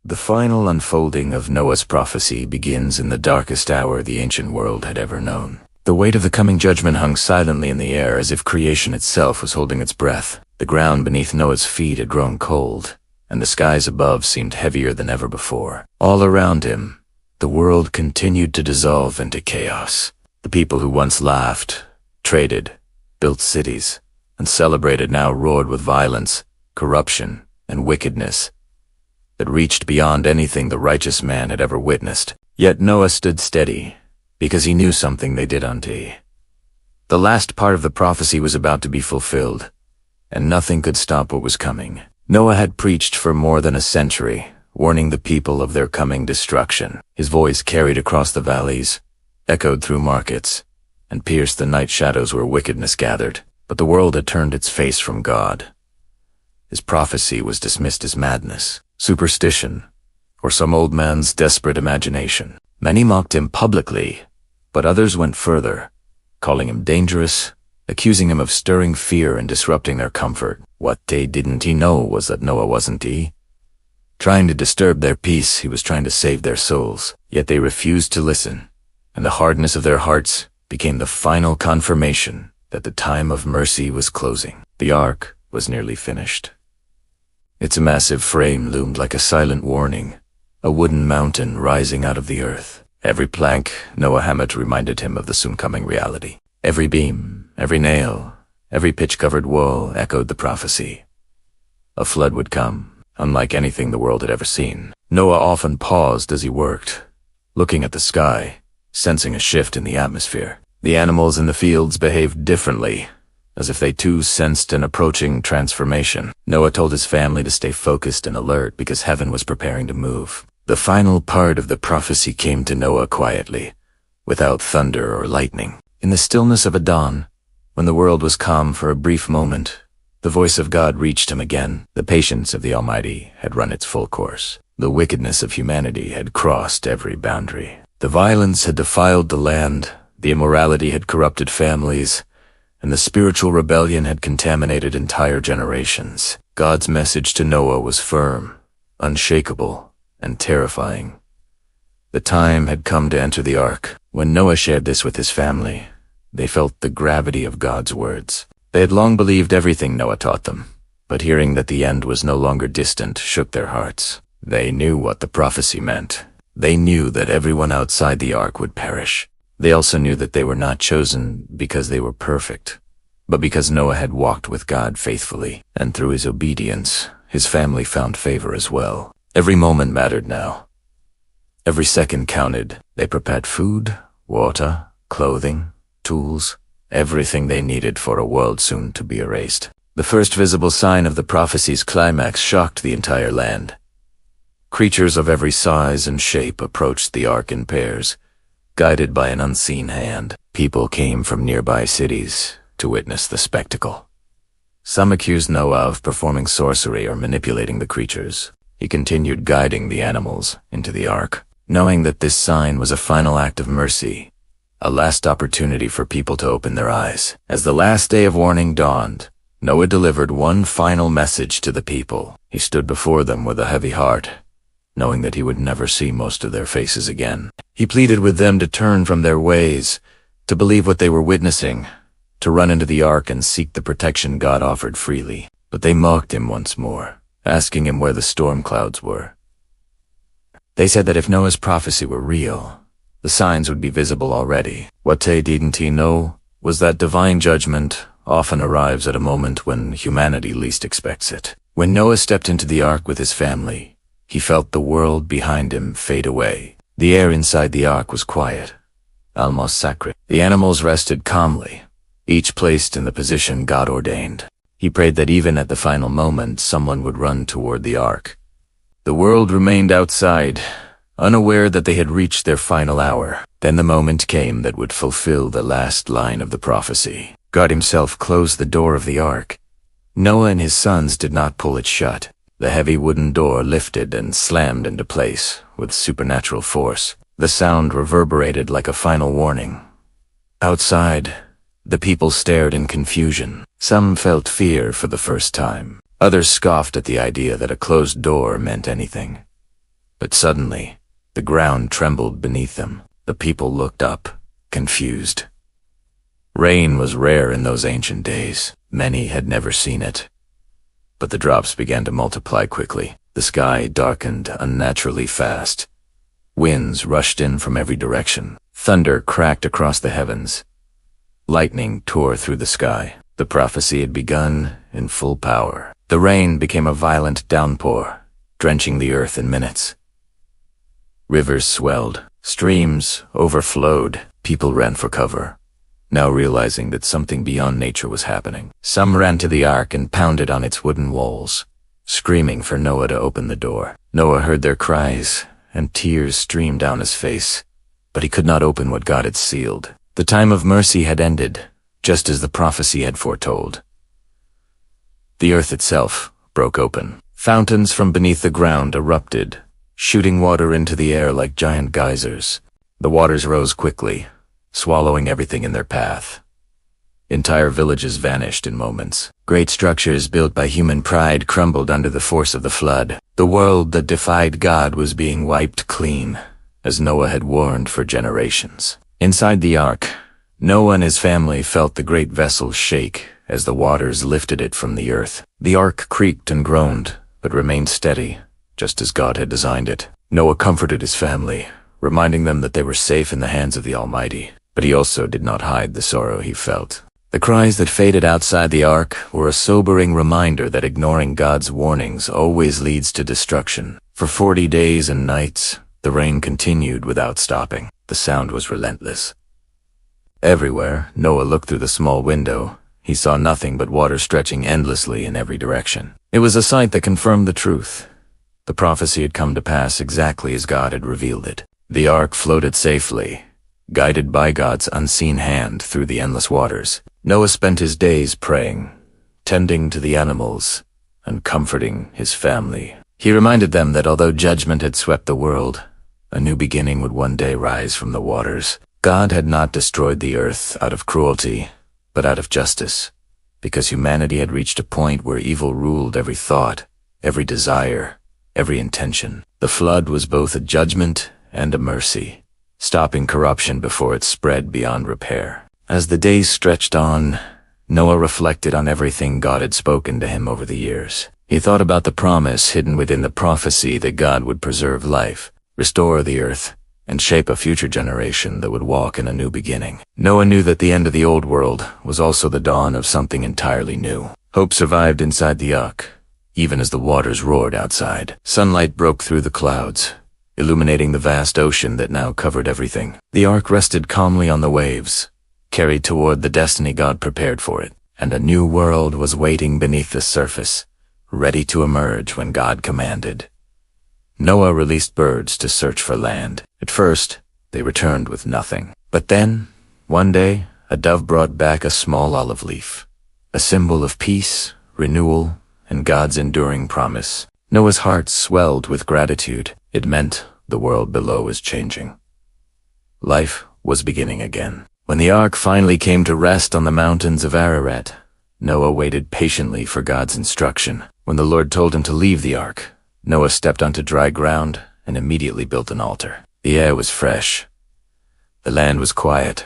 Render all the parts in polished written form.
The final unfolding of Noah's prophecy begins in the darkest hour the ancient world had ever known. The weight of the coming judgment hung silently in the air as if creation itself was holding its breath. The ground beneath Noah's feet had grown cold, and the skies above seemed heavier than ever before. All around him, the world continued to dissolve into chaos. The people who once laughed, traded, built cities, and celebrated now roared with violence, corruption, and wickedness that reached beyond anything the righteous man had ever witnessed. Yet Noah stood steady, because he knew something they didn't. The last part of the prophecy was about to be fulfilled, and nothing could stop what was coming. Noah had preached for more than a century, warning the people of their coming destruction. His voice carried across the valleys, echoed through markets, and pierced the night shadows where wickedness gathered. But the world had turned its face from God. His prophecy was dismissed as madness, superstition, or some old man's desperate imagination. Many mocked him publicly, but others went further, calling him dangerous, accusing him of stirring fear and disrupting their comfort. What they didn't know was that Noah wasn't trying to disturb their peace. He was trying to save their souls. Yet they refused to listen, and the hardness of their hearts became the final confirmation that the time of mercy was closing. The ark was nearly finished. Its massive frame loomed like a silent warning, a wooden mountain rising out of the earth. Every plank Noah hammered reminded him of the soon-coming reality. Every beam, every nail, every pitch-covered wall echoed the prophecy. A flood would come, unlike anything the world had ever seen. Noah often paused as he worked, looking at the sky, sensing a shift in the atmosphere. The animals in the fields behaved differently, as if they too sensed an approaching transformation. Noah told his family to stay focused and alert because heaven was preparing to move. The final part of the prophecy came to Noah quietly, without thunder or lightning. In the stillness of a dawn, when the world was calm for a brief moment, the voice of God reached him again. The patience of the Almighty had run its full course. The wickedness of humanity had crossed every boundary. The violence had defiled the land, the immorality had corrupted families, and the spiritual rebellion had contaminated entire generations. God's message to Noah was firm, unshakable, and terrifying. The time had come to enter the ark. When Noah shared this with his family, they felt the gravity of God's words. They had long believed everything Noah taught them, but hearing that the end was no longer distant shook their hearts. They knew what the prophecy meant. They knew that everyone outside the ark would perish. They also knew that they were not chosen because they were perfect, but because Noah had walked with God faithfully, and through his obedience, his family found favor as well. Every moment mattered now. Every second counted. They prepared food, water, clothing, tools, everything they needed for a world soon to be erased. The first visible sign of the prophecy's climax shocked the entire land. Creatures of every size and shape approached the ark in pairs, guided by an unseen hand. People came from nearby cities to witness the spectacle. Some accused Noah of performing sorcery or manipulating the creatures. He continued guiding the animals into the ark, knowing that this sign was a final act of mercy, a last opportunity for people to open their eyes. As the last day of warning dawned, Noah delivered one final message to the people. He stood before them with a heavy heart, knowing that he would never see most of their faces again. He pleaded with them to turn from their ways, to believe what they were witnessing, to run into the ark and seek the protection God offered freely. But they mocked him once more, asking him where the storm clouds were. They said that if Noah's prophecy were real, the signs would be visible already. What they didn't know was that divine judgment often arrives at a moment when humanity least expects it. When Noah stepped into the ark with his family, he felt the world behind him fade away. The air inside the ark was quiet, almost sacred. The animals rested calmly, each placed in the position God ordained. He prayed that even at the final moment, someone would run toward the ark. The world remained outside, unaware that they had reached their final hour. Then the moment came that would fulfill the last line of the prophecy. God himself closed the door of the ark. Noah and his sons did not pull it shut. The heavy wooden door lifted and slammed into place with supernatural force. The sound reverberated like a final warning. Outside, the people stared in confusion. Some felt fear for the first time. Others scoffed at the idea that a closed door meant anything. But suddenly, the ground trembled beneath them. The people looked up, confused. Rain was rare in those ancient days. Many had never seen it. But the drops began to multiply quickly. The sky darkened unnaturally fast. Winds rushed in from every direction. Thunder cracked across the heavens. Lightning tore through the sky. The prophecy had begun in full power. The rain became a violent downpour, drenching the earth in minutes. Rivers swelled. Streams overflowed. People ran for cover, now realizing that something beyond nature was happening. Some ran to the ark and pounded on its wooden walls, screaming for Noah to open the door. Noah heard their cries, and tears streamed down his face, but he could not open what God had sealed. The time of mercy had ended, just as the prophecy had foretold. The earth itself broke open. Fountains from beneath the ground erupted, shooting water into the air like giant geysers. The waters rose quickly, swallowing everything in their path. Entire villages vanished in moments. Great structures built by human pride crumbled under the force of the flood. The world that defied God was being wiped clean, as Noah had warned for generations. Inside the ark, Noah and his family felt the great vessel shake as the waters lifted it from the earth. The ark creaked and groaned, but remained steady, just as God had designed it. Noah comforted his family, reminding them that they were safe in the hands of the Almighty. But he also did not hide the sorrow he felt. The cries that faded outside the ark were a sobering reminder that ignoring God's warnings always leads to destruction. For 40 days and nights, the rain continued without stopping. The sound was relentless. Everywhere Noah looked through the small window, he saw nothing but water stretching endlessly in every direction. It was a sight that confirmed the truth. The prophecy had come to pass exactly as God had revealed it. The ark floated safely, guided by God's unseen hand through the endless waters. Noah spent his days praying, tending to the animals, and comforting his family. He reminded them that although judgment had swept the world, a new beginning would one day rise from the waters. God had not destroyed the earth out of cruelty, but out of justice, because humanity had reached a point where evil ruled every thought, every desire, every intention. The flood was both a judgment and a mercy, stopping corruption before it spread beyond repair. As the days stretched on, Noah reflected on everything God had spoken to him over the years. He thought about the promise hidden within the prophecy that God would preserve life, restore the earth, and shape a future generation that would walk in a new beginning. Noah knew that the end of the old world was also the dawn of something entirely new. Hope survived inside the ark, even as the waters roared outside. Sunlight broke through the clouds, illuminating the vast ocean that now covered everything. The ark rested calmly on the waves, carried toward the destiny God prepared for it, and a new world was waiting beneath the surface, ready to emerge when God commanded. Noah released birds to search for land. At first, they returned with nothing. But then, one day, a dove brought back a small olive leaf, a symbol of peace, renewal, and God's enduring promise. Noah's heart swelled with gratitude. It meant the world below was changing. Life was beginning again. When the ark finally came to rest on the mountains of Ararat, Noah waited patiently for God's instruction. When the Lord told him to leave the ark, Noah stepped onto dry ground and immediately built an altar. The air was fresh. The land was quiet.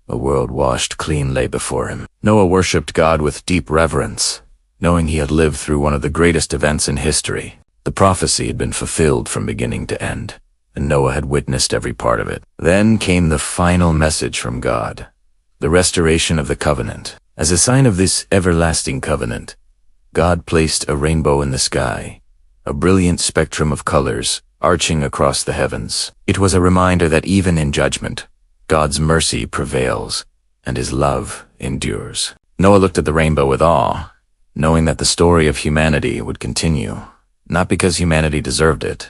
A world washed clean lay before him. Noah worshipped God with deep reverence, knowing he had lived through one of the greatest events in history. The prophecy had been fulfilled from beginning to end, and Noah had witnessed every part of it. Then came the final message from God, the restoration of the covenant. As a sign of this everlasting covenant, God placed a rainbow in the sky, a brilliant spectrum of colors arching across the heavens. It was a reminder that even in judgment, God's mercy prevails, and his love endures. Noah looked at the rainbow with awe, knowing that the story of humanity would continue, not because humanity deserved it,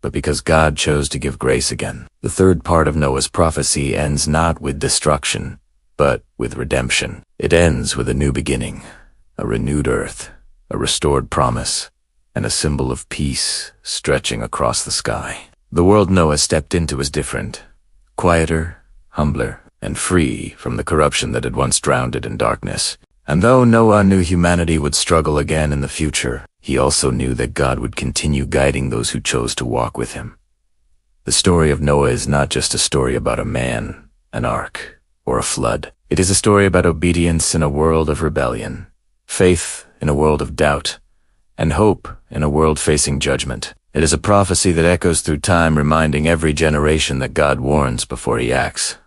but because God chose to give grace again. The third part of Noah's prophecy ends not with destruction, but with redemption. It ends with a new beginning, a renewed earth, a restored promise, and a symbol of peace stretching across the sky. The world Noah stepped into was different, quieter, humbler, and free from the corruption that had once drowned it in darkness. And though Noah knew humanity would struggle again in the future, he also knew that God would continue guiding those who chose to walk with him. The story of Noah is not just a story about a man, an ark, or a flood. It is a story about obedience in a world of rebellion, faith in a world of doubt, and hope in a world facing judgment. It is a prophecy that echoes through time, reminding every generation that God warns before he acts,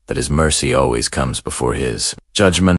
that his mercy always comes before his judgment.